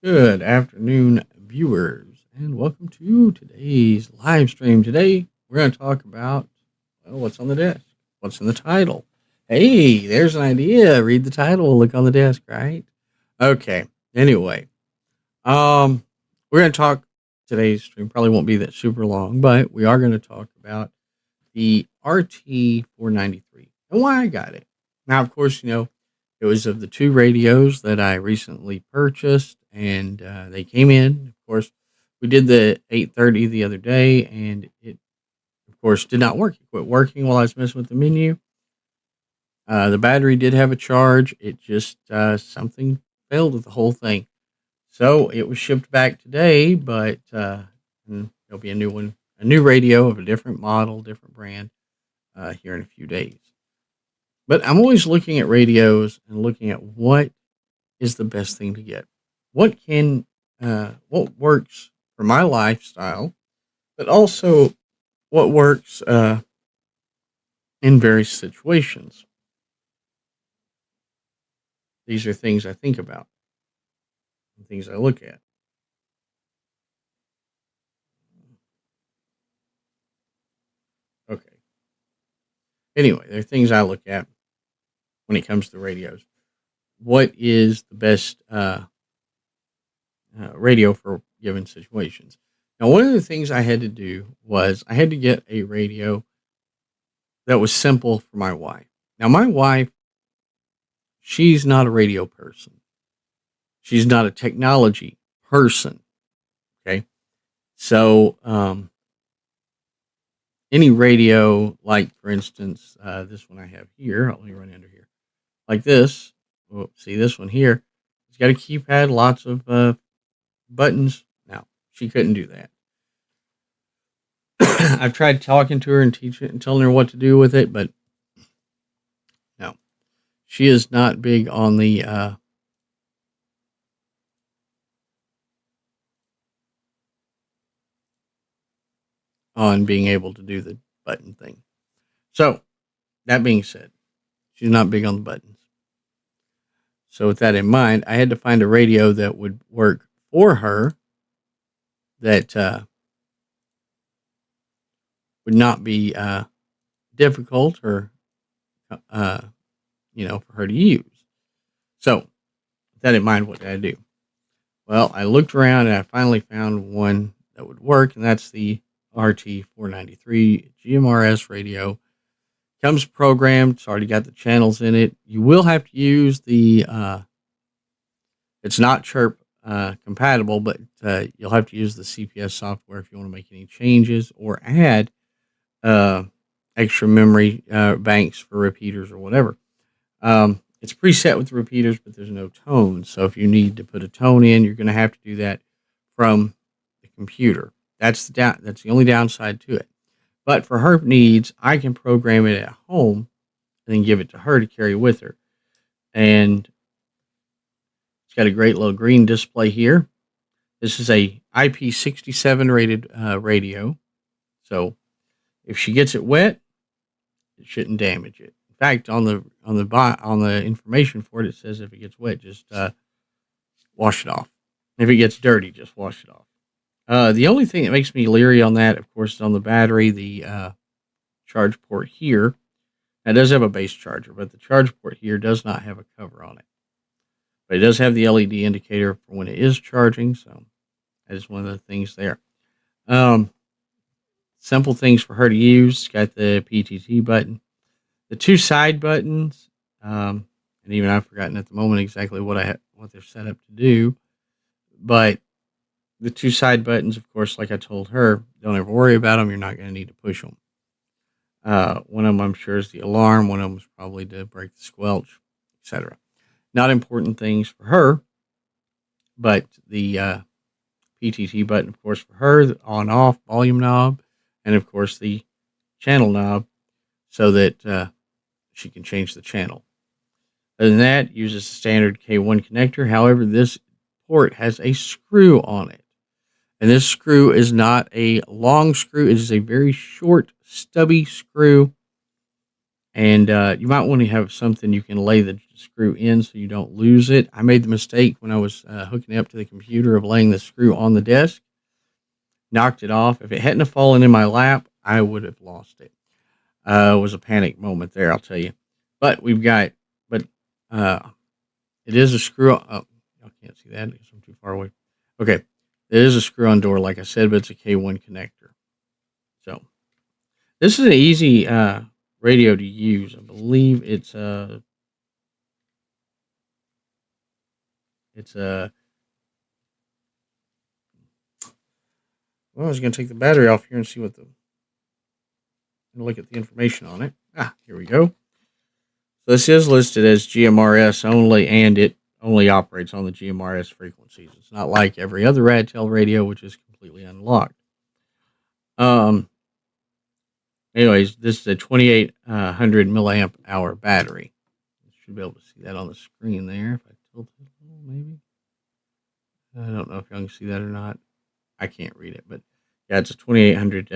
Good afternoon, viewers, and welcome to today's live stream. Today, we're going to talk about what's on the desk, what's in the title. Hey, there's an idea. Read the title, look on the desk, right? Okay. Anyway, we're going to talk today's stream. Probably won't be that super long, but we are going to talk about the RT-493 and why I got it. Now, of course, it was of the two radios that I recently purchased, and they came in. Of course, we did the 830 the other day, and it, of course, did not work. It quit working while I was messing with the menu. The battery did have a charge. It just, something failed with the whole thing. So it was shipped back today, but there'll be a new one, a new radio of a different model, different brand here in a few days. But I'm always looking at radios and looking at what is the best thing to get. What works for my lifestyle, but also what works in various situations. These are things I think about and things I look at. Okay. Anyway, there are things I look at when it comes to radios. What is the best radio for given situations? Now, one of the things I had to do was I had to get a radio that was simple for my wife. Now, my wife, she's not a radio person. She's not a technology person. Okay. So, any radio, like for instance, this one I have here, let me run under here, like this. Well, see this one here, it's got a keypad, lots of buttons. Now, she couldn't do that. I've tried talking to her and teaching and telling her what to do with it, but no, she is not big on the on being able to do the button thing. So, that being said, she's not big on the buttons. So, with that in mind, I had to find a radio that would work for her that would not be difficult or, for her to use. So, with that in mind, what did I do? Well, I looked around and I finally found one that would work, and that's the RT-493 gmrs radio. Comes programmed. It's already got the channels in it. You will have to use the, it's not chirp compatible, but you'll have to use the CPS software if you want to make any changes or add extra memory banks for repeaters or whatever. It's preset with the repeaters, but there's no tone. So if you need to put a tone in, you're going to have to do that from the computer. That's the only downside to it. But for her needs, I can program it at home and then give it to her to carry with her. And it's got a great little green display here. This is a IP67 rated radio. So if she gets it wet, it shouldn't damage it. In fact, on the information for it says if it gets wet, just wash it off. If it gets dirty, just wash it off. The only thing that makes me leery on that, of course, is on the battery, the charge port here. Now, it does have a base charger, but the charge port here does not have a cover on it. But it does have the LED indicator for when it is charging, so that is one of the things there. Simple things for her to use. It's got the PTT button. The two side buttons, and even I've forgotten at the moment exactly what they're set up to do, but the two side buttons, of course, like I told her, don't ever worry about them. You're not going to need to push them. One of them, I'm sure, is the alarm. One of them is probably to break the squelch, etc. Not important things for her, but the PTT button, of course, for her, the on-off volume knob, and, of course, the channel knob so that she can change the channel. Other than that, uses a standard K1 connector. However, this port has a screw on it. And this screw is not a long screw. It is a very short, stubby screw. And you might want to have something you can lay the screw in so you don't lose it. I made the mistake when I was hooking it up to the computer of laying the screw on the desk, knocked it off. If it hadn't have fallen in my lap, I would have lost it. It was a panic moment there, I'll tell you. But uh, it is a screw. Oh, I can't see that because I'm too far away. Okay, it is a screw-on door, like I said, but it's a K1 connector. So this is an easy radio to use. I believe it's a well, I was going to take the battery off here and see what look at the information on it. Here we go. So this is listed as GMRS only, and it only operates on the GMRS frequencies. It's not like every other Radtel radio, which is completely unlocked. Anyways, this is a 2800 milliamp hour battery. You should be able to see that on the screen there. If I tilt it a little, maybe. I don't know if y'all can see that or not. I can't read it, but yeah, it's a 2800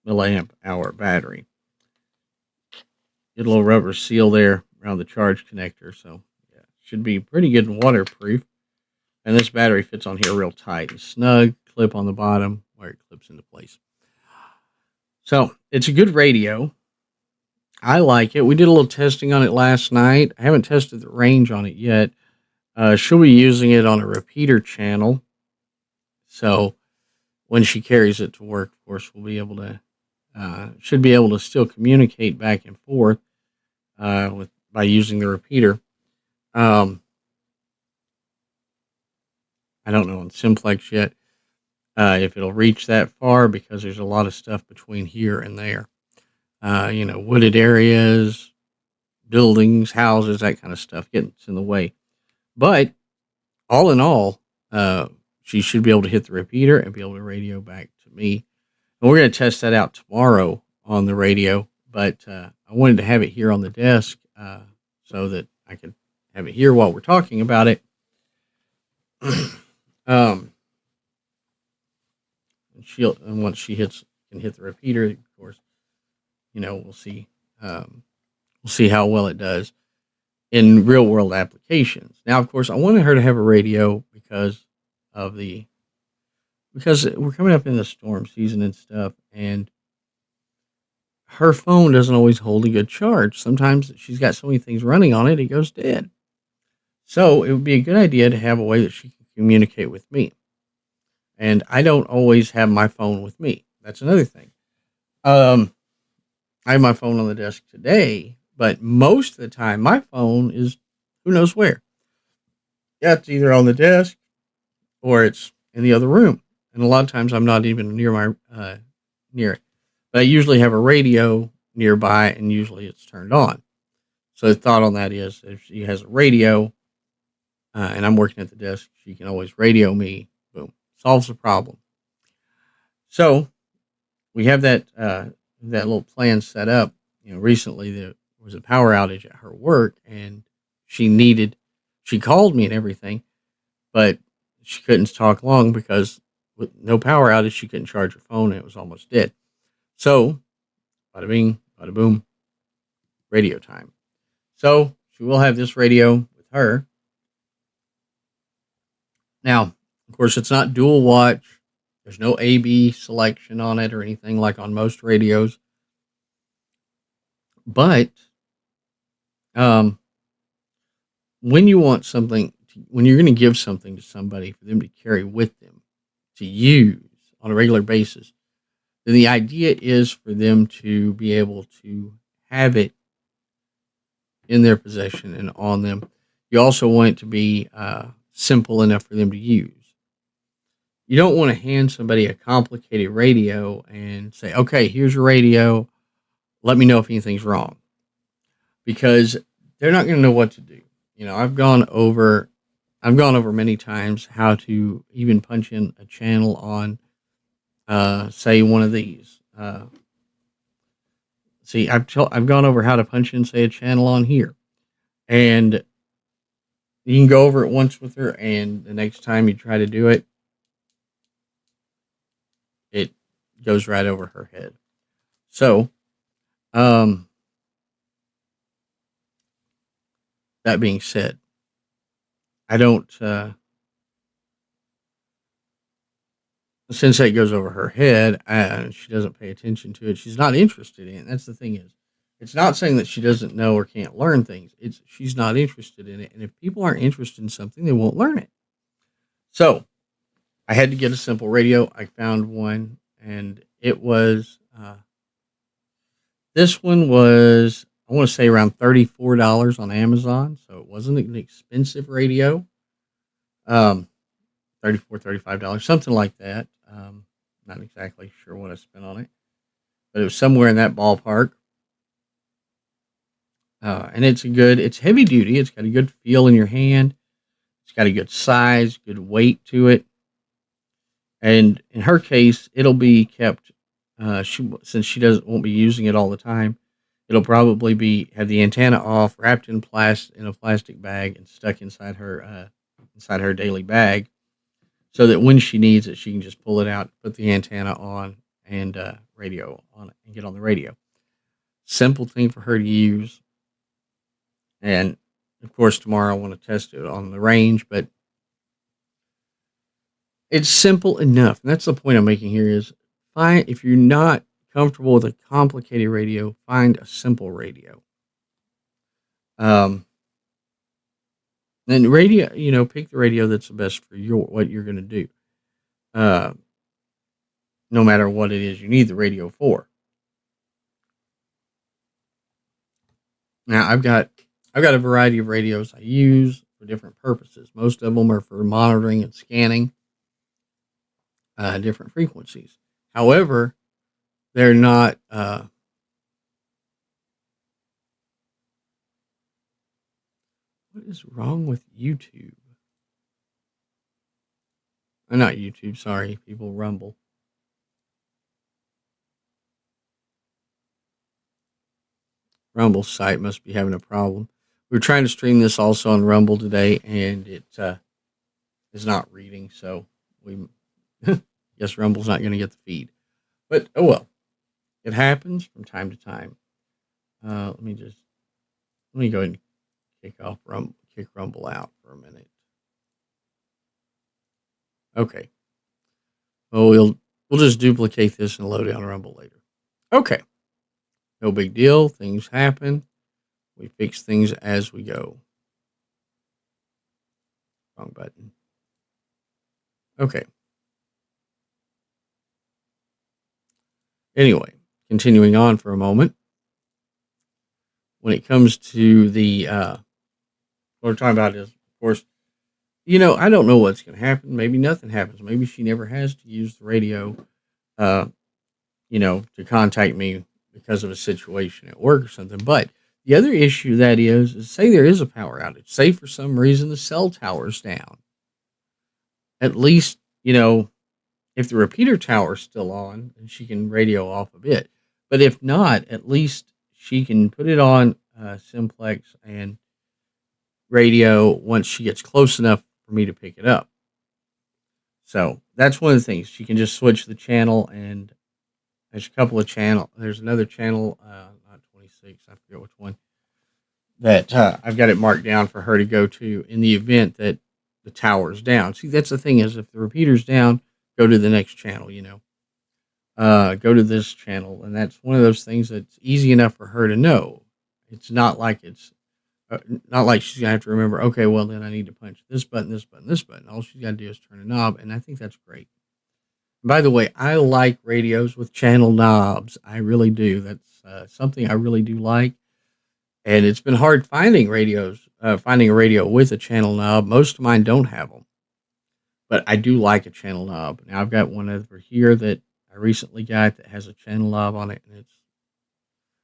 milliamp hour battery. Get a little rubber seal there around the charge connector, so yeah, should be pretty good and waterproof. And this battery fits on here real tight and snug. Clip on the bottom where it clips into place. So it's a good radio. I like it. We did a little testing on it last night. I haven't tested the range on it yet. She'll be using it on a repeater channel. So when she carries it to work, of course, we'll be able to, should be able to still communicate back and forth by using the repeater. I don't know on Simplex yet if it'll reach that far because there's a lot of stuff between here and there. Wooded areas, buildings, houses, that kind of stuff gets in the way. But all in all, she should be able to hit the repeater and be able to radio back to me. And we're going to test that out tomorrow on the radio. But I wanted to have it here on the desk so that I could have it here while we're talking about it. And once she can hit the repeater, of course, we'll see how well it does in real world applications. Now, of course, I wanted her to have a radio because we're coming up in the storm season and stuff, and her phone doesn't always hold a good charge. Sometimes she's got so many things running on it, it goes dead. So it would be a good idea to have a way that she can communicate with me. And I don't always have my phone with me. That's another thing. I have my phone on the desk today, but most of the time my phone is who knows where. Yeah, it's either on the desk or it's in the other room. And a lot of times I'm not even near it. But I usually have a radio nearby, and usually it's turned on. So the thought on that is if she has a radio and I'm working at the desk, she can always radio me. Boom. Solves the problem. So we have that little plan set up. Recently there was a power outage at her work, and she called me and everything, but she couldn't talk long because with no power outage, she couldn't charge her phone, and it was almost dead. So, bada bing, bada boom, radio time. So she will have this radio with her. Now, of course, it's not dual watch. There's no AB selection on it or anything like on most radios. But when you want something, when you're going to give something to somebody for them to carry with them, to use on a regular basis, then the idea is for them to be able to have it in their possession and on them. You also want it to be simple enough for them to use. You don't want to hand somebody a complicated radio and say, okay, here's your radio. Let me know if anything's wrong. Because they're not going to know what to do. I've gone over many times how to even punch in a channel on, say, one of these. I've gone over how to punch in, say, a channel on here. And you can go over it once with her, and the next time you try to do it, it goes right over her head. So, That being said, I don't, since that goes over her head and she doesn't pay attention to it, she's not interested in it. That's the thing is, it's not saying that she doesn't know or can't learn things. It's she's not interested in it. And if people aren't interested in something, they won't learn it. So I had to get a simple radio. I found one, and it was, this one was, I want to say around $34 on Amazon. So it wasn't an expensive radio. 34 $35, something like that. Not exactly sure what I spent on it, but it was somewhere in that ballpark. And it's heavy duty. It's got a good feel in your hand. It's got a good size, good weight to it. And in her case, it'll be kept, since she won't be using it all the time, it'll probably have the antenna off, wrapped in a plastic bag and stuck inside her daily bag, so that when she needs it, she can just pull it out, put the antenna on, and radio on it, and get on the radio. Simple thing for her to use. And of course, tomorrow I want to test it on the range, but it's simple enough. And that's the point I'm making here is, if you're not comfortable with a complicated radio, find a simple radio. And radio, pick the radio that's the best for what you're going to do. No matter what it is you need the radio for. Now I've got a variety of radios I use for different purposes. Most of them are for monitoring and scanning different frequencies. However, they're not. What is wrong with YouTube? Not YouTube, sorry. People, Rumble. Rumble's site must be having a problem. We were trying to stream this also on Rumble today, and it is not reading, so we guess Rumble's not going to get the feed. But, oh well. It happens from time to time. Let me go ahead and kick Rumble out for a minute. Okay. Well, we'll just duplicate this and load it on Rumble later. Okay. No big deal. Things happen. We fix things as we go. Wrong button. Okay. Anyway, continuing on for a moment. When it comes to what we're talking about is, of course, I don't know what's going to happen. Maybe nothing happens. Maybe she never has to use the radio, to contact me because of a situation at work or something. But the other issue that is say there is a power outage. Say for some reason the cell tower's down. At least, if the repeater tower's still on, then she can radio off a bit. But if not, at least she can put it on simplex and radio once she gets close enough for me to pick it up. So that's one of the things. She can just switch the channel, and there's a couple of channels. There's another channel, not 26, I forget which one, that I've got it marked down for her to go to in the event that the tower's down. See, that's the thing is, if the repeater's down, go to the next channel, go to this channel. And that's one of those things that's easy enough for her to know. It's not like she's going to have to remember, okay, well, then I need to punch this button, this button, this button. All she's got to do is turn a knob, and I think that's great. And by the way, I like radios with channel knobs. I really do. That's something I really do like. And it's been hard finding a radio with a channel knob. Most of mine don't have them. But I do like a channel knob. Now, I've got one over here that I recently got that has a channel knob on it, and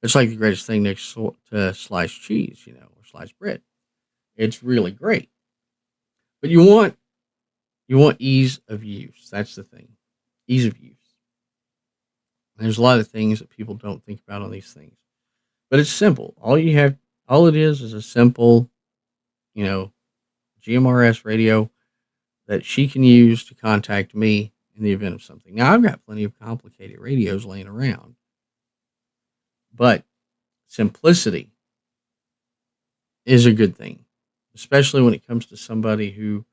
it's like the greatest thing next to sliced cheese, or sliced bread. It's really great. But you want ease of use. That's the thing. Ease of use. There's a lot of things that people don't think about on these things. But it's simple. All it is a simple, GMRS radio that she can use to contact me in the event of something. Now, I've got plenty of complicated radios laying around. But simplicity is a good thing. especially when it comes to somebody who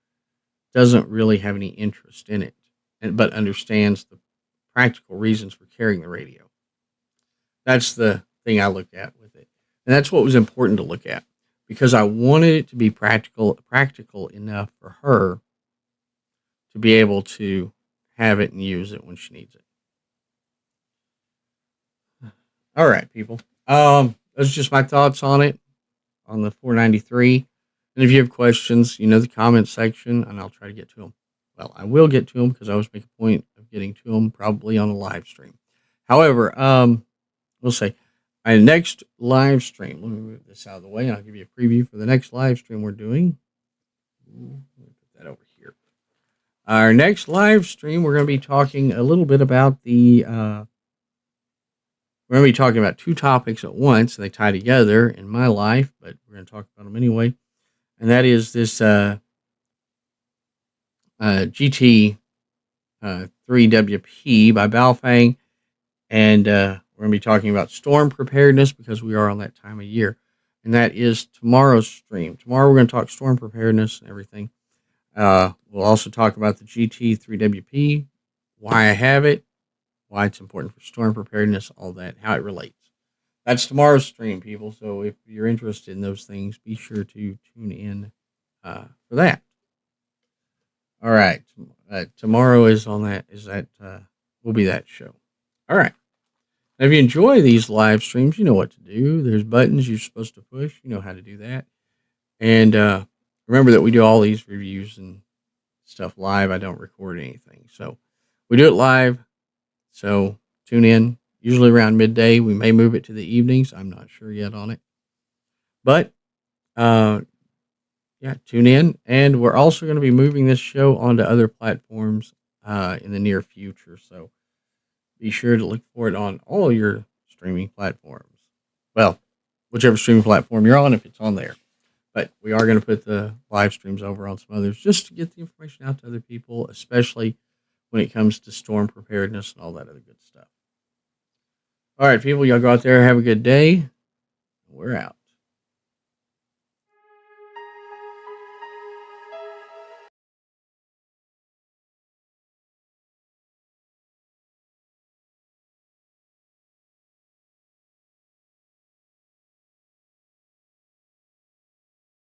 doesn't really have any interest in it, but understands the practical reasons for carrying the radio. That's the thing I look at with it. And that's what was important to look at because I wanted it to be practical enough for her to be able to have it and use it when she needs it. All right, people. Those are just my thoughts on it, on the 493. And if you have questions, the comment section, and I'll try to get to them. Well, I will get to them because I always make a point of getting to them probably on a live stream. However, we'll say my next live stream, let me move this out of the way, and I'll give you a preview for the next live stream we're doing. Let me put that over here. Our next live stream, we're going to be talking a little bit about we're going to be talking about two topics at once. They tie together in my life, but we're going to talk about them anyway. And that is this GT 3WP by Baofeng. And we're going to be talking about storm preparedness because we are on that time of year. And that is tomorrow's stream. Tomorrow we're going to talk storm preparedness and everything. We'll also talk about the GT 3WP, why I have it, why it's important for storm preparedness, all that, how it relates. That's tomorrow's stream, people. So if you're interested in those things, be sure to tune in for that. All right. Tomorrow is on that. Will be that show. All right. Now, if you enjoy these live streams, you know what to do. There's buttons you're supposed to push. You know how to do that. And remember that we do all these reviews and stuff live. I don't record anything. So we do it live. So tune in, usually around midday. We may move it to the evenings. I'm not sure yet on it. But, tune in. And we're also going to be moving this show onto other platforms in the near future. So be sure to look for it on all your streaming platforms. Well, whichever streaming platform you're on, if it's on there. But we are going to put the live streams over on some others just to get the information out to other people, especially when it comes to storm preparedness and all that other good stuff. All right, people, y'all go out there, have a good day. We're out.